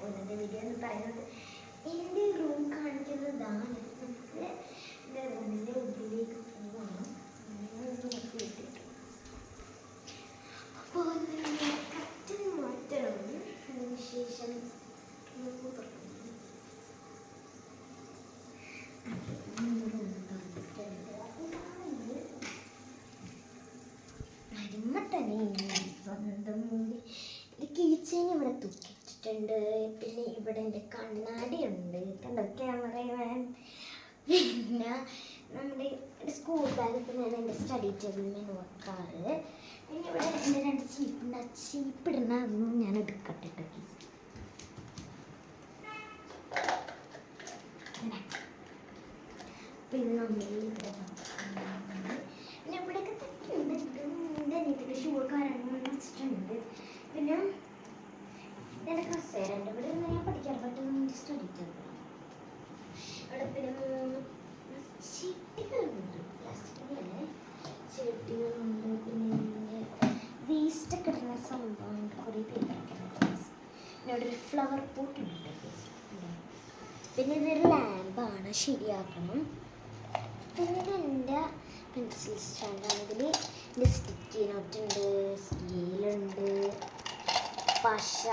പോകുന്നത്. വീഡിയോ എന്ന് പറയുന്നത് എൻ്റെ റൂം കാണിക്കുന്നതാണ്. നമുക്ക് എൻ്റെ റൂമിൻ്റെ ഉള്ളിലേക്ക് പോകണം. അപ്പോൾ കറക്റ്റ് മാറ്റണം. അതിനുശേഷം സ്വന്തം മുമ്പിൽ ഒരു കീച്ചേന് ഇവിടെ തൂക്കിയിട്ടിട്ടുണ്ട്. പിന്നെ ഇവിടെ എൻ്റെ കണ്ണാടി ഉണ്ട്, കണ്ടോ ക്യാമറമാൻ. പിന്നെ നമ്മുടെ സ്കൂൾ ബാഗൊക്കെ ഞാൻ എൻ്റെ സ്റ്റഡി ടേബിളിലാണ് വെക്കാറ്. പിന്നെ ഇവിടെ എൻ്റെ 2 ചീപ്പുണ്ട്. ആ ചീപ്പിടുന്ന അതൊന്നും ഞാൻ എടുക്കട്ടെ കേട്ടോ. പിന്നെ നമ്മൾ ഇവിടെ പിന്നെ ഇവിടെയൊക്കെ തട്ടിയുണ്ട്. എനിക്ക് ഷൂക്കാരാണ് വെച്ചിട്ടുണ്ട്. പിന്നെ എൻ്റെ കസേരൻ്റെ ഇവിടെ നിന്ന് ഞാൻ പഠിക്കാൻ പറ്റുന്ന സ്റ്റഡി ടേബിൾ. അവിടെ പിന്നെ 3 ചെടികളുണ്ട്, പ്ലാസ്റ്റിക്കിൻ്റെ ചെടികളുണ്ട്. പിന്നെ വേസ്റ്റൊക്കെ ഇടുന്ന സംഭവമുണ്ട്, കുറേ പേരൊക്കെ. പിന്നെ അവിടെ ഒരു ഫ്ലവർ പോട്ടുണ്ട്. പിന്നെ ഇതൊരു ലാമ്പാണ്, ശരിയാക്കണം. പിന്നെ എൻ്റെ പെൻസിൽ സ്റ്റാൻഡാണെങ്കിൽ എൻ്റെ സ്റ്റിക്കി നോട്ടുണ്ട്, സ്കെയിലുണ്ട്, പശ,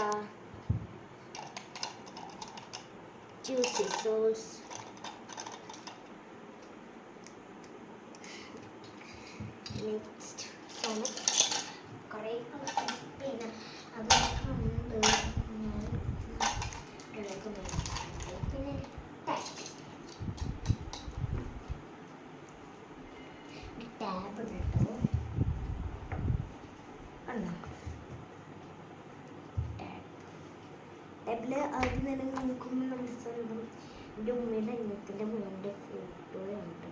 സിസേഴ്സ്, നെക്സ്റ്റ് കുറേ പിന്നെ അതൊക്കെ ഉണ്ട്. പിന്നെ ടാബ് കേട്ടോ, ടാബിൽ ആദ്യം തന്നെ നോക്കുമ്പോൾ നമ്മുടെ സ്വന്തം എൻ്റെ ഉമ്മയുടെ അനിയത്തിൻ്റെ മോൻ്റെ ഫോട്ടോയുണ്ട്.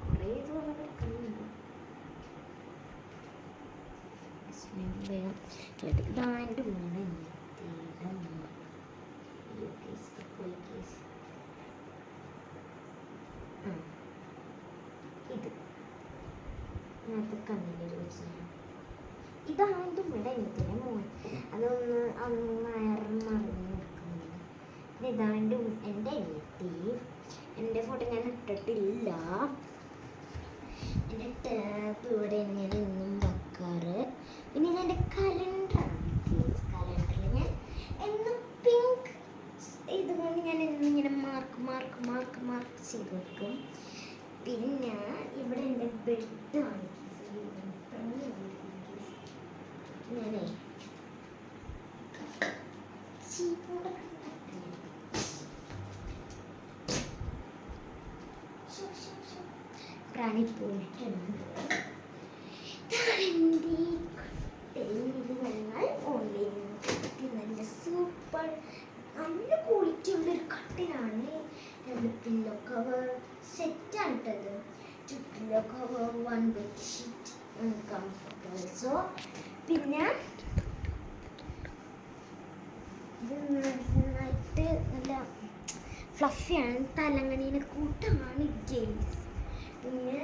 കുറേ ഇത് വന്ന് കിടക്കുന്നുണ്ട്. ഇതാണ് എൻ്റെ ഉമ്മയുടെ അനിയത്തിയുടെ മോൻ. ഇത് നേരത്തെ കണ്ണിൽ വെച്ചാൽ ഇതാണ് എൻ്റെ ഉമ്മയുടെ അനിയത്തിൻ്റെ മോൻ. അതൊന്ന് മറിഞ്ഞ് നിൽക്കുന്നുണ്ട്. പിന്നെ ഇതാണ് എൻ്റെ അനിയത്തി. എൻ്റെ ഫോട്ടോ ഞാൻ ഇട്ടിട്ടില്ല. എൻ്റെ ടാബ് ഇവിടെയാണ് ഞാൻ എന്നും വെക്കാറ്. പിന്നെ ഇതെൻ്റെ കലണ്ടറാണ്. കലണ്ടറിൽ ഞാൻ എന്നും പിങ്ക് ഇതുകൊണ്ട് ഞാൻ എന്നും ഇങ്ങനെ മാർക്ക് ചെയ്ത് വെക്കും. പിന്നെ ഇവിടെ എൻ്റെ ബെഡാണ്. ഞാനേ പ്രാണി പോയിട്ടുണ്ട്. ഞങ്ങൾ ഓൺലൈനിൽ നല്ല സൂപ്പർ നല്ല ക്വാളിറ്റി ഉള്ളൊരു കട്ടിലാണ്. പില്ലോ കവർ സെറ്റാണ് ഇട്ടത്. Pillow cover 1 bedsheet comfort also. പിന്നെ ഇത് നന്നായിട്ട് നല്ല ഫ്ലഫിയാണ്. തലങ്ങണീനെ കൂട്ടമാണ് ഗെയിംസ്. പിന്നെ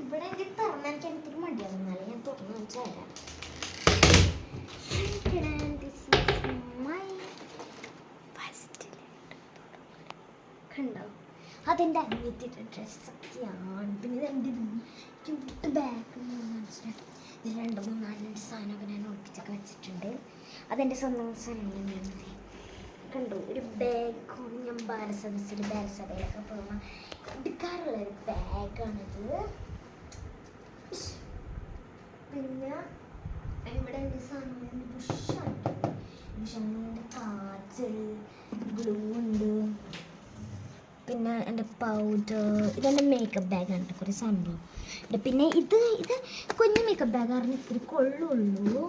ഇവിടെ എനിക്ക് തുറന്നാൽ എനിക്ക് എനിക്കൊരു മടിയാകുന്നാലും ഞാൻ തുറന്നു വെച്ചാൽ കണ്ടോ, അതെൻ്റെ അനിയത്തിയുടെ ഡ്രസ്സൊക്കെയാണ്. പിന്നെ ഇതെൻ്റെ ക്യൂട്ട് ബാഗ് മനസ്സിലായി. ഇതിൽ 2, 3, 4 സാധനമൊക്കെ ഞാൻ ഒളിപ്പിച്ചൊക്കെ വെച്ചിട്ടുണ്ട്. അതെൻ്റെ സ്വന്തം സാധനങ്ങൾ. കണ്ടു ഒരു ബാഗ്. ഞാൻ ബാലസഭയിലൊക്കെ പോകുമ്പോൾ എടുക്കാറുള്ളൊരു ബാഗാണിത്. പിന്നെ ഇവിടെ എൻ്റെ സാധനം ബുഷാണ്. കാജൽ, ഗ്ലൂ ഉണ്ട്. പിന്നെ എൻ്റെ പൗഡർ. ഇതെൻ്റെ മേക്കപ്പ് ബാഗാണ്, കുറേ സംഭവം. പിന്നെ ഇത് കുഞ്ഞു മേക്കപ്പ് ബാഗാണ്, ഇത്തിരി കൊള്ളുള്ളൂ.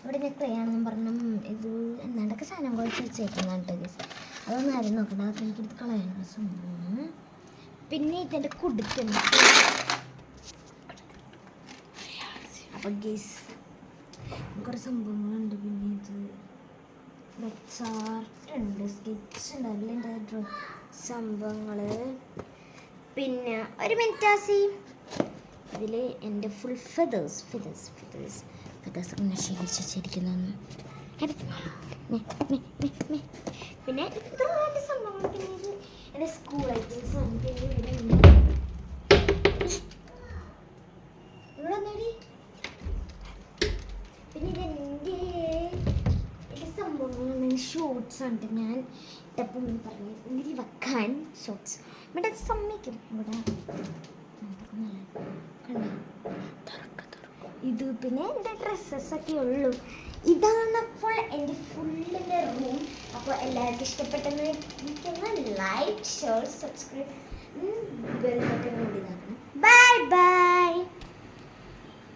ഇവിടെ ഞാൻ ക്രയാണെന്നും പറഞ്ഞു ഇത് എന്നാണ്ടൊക്കെ സാധനം കുഴച്ച് വെച്ചേക്കുന്നതാണ് കേട്ടോ. അതൊന്നും ആരും നോക്കണ്ട, അതൊക്കെ എനിക്കിത് കളയാനുള്ള സംഭവമാണ്. പിന്നെ ഇതെൻ്റെ കുടുക്കുണ്ട്. അപ്പോൾ ഗീസ് കുറേ സംഭവങ്ങളുണ്ട്. പിന്നെ ഇത് ചാർട്ടുണ്ട്, സ്കെച്ച് ഉണ്ട്, അതിലെൻ്റെ സംഭവങ്ങൾ. പിന്നെ ഒരു മിനിറ്റ് ആസി, ഇത് ഇതിൽ എൻ്റെ ഫുൾ ഫെതേഴ്സ് ഇങ്ങനെ ശേഖരിച്ച് വെച്ചിരിക്കുന്നു. പിന്നെ ഇത്രയും സംഭവം. പിന്നെ ഇത് എൻ്റെ സ്കൂൾ ഐറ്റംസ് ആണ്. പിന്നെ ഇവിടെ ഒന്നടി. പിന്നെ ഇതെൻ്റെ സംഭവങ്ങളാണ്. ഷോർട്സ് ഉണ്ട്. ഞാൻ ഇട്ടപ്പം പറഞ്ഞു ഇതിൽ വെക്കാൻ ഷോർട്സ് ഇവിടെ സമ്മതിക്കും. ഇവിടെ ഇത് പിന്നെ എൻ്റെ ഡ്രസ്സസൊക്കെ ഉള്ളൂ. ഇതാണ് അപ്പോൾ എൻ്റെ ഫുള്ളിൻ്റെ റൂം. അപ്പോൾ എല്ലാവർക്കും ഇഷ്ടപ്പെട്ടെന്ന് like share subscribe bell button കൂടി ഇതാക്കണം. Bye bye.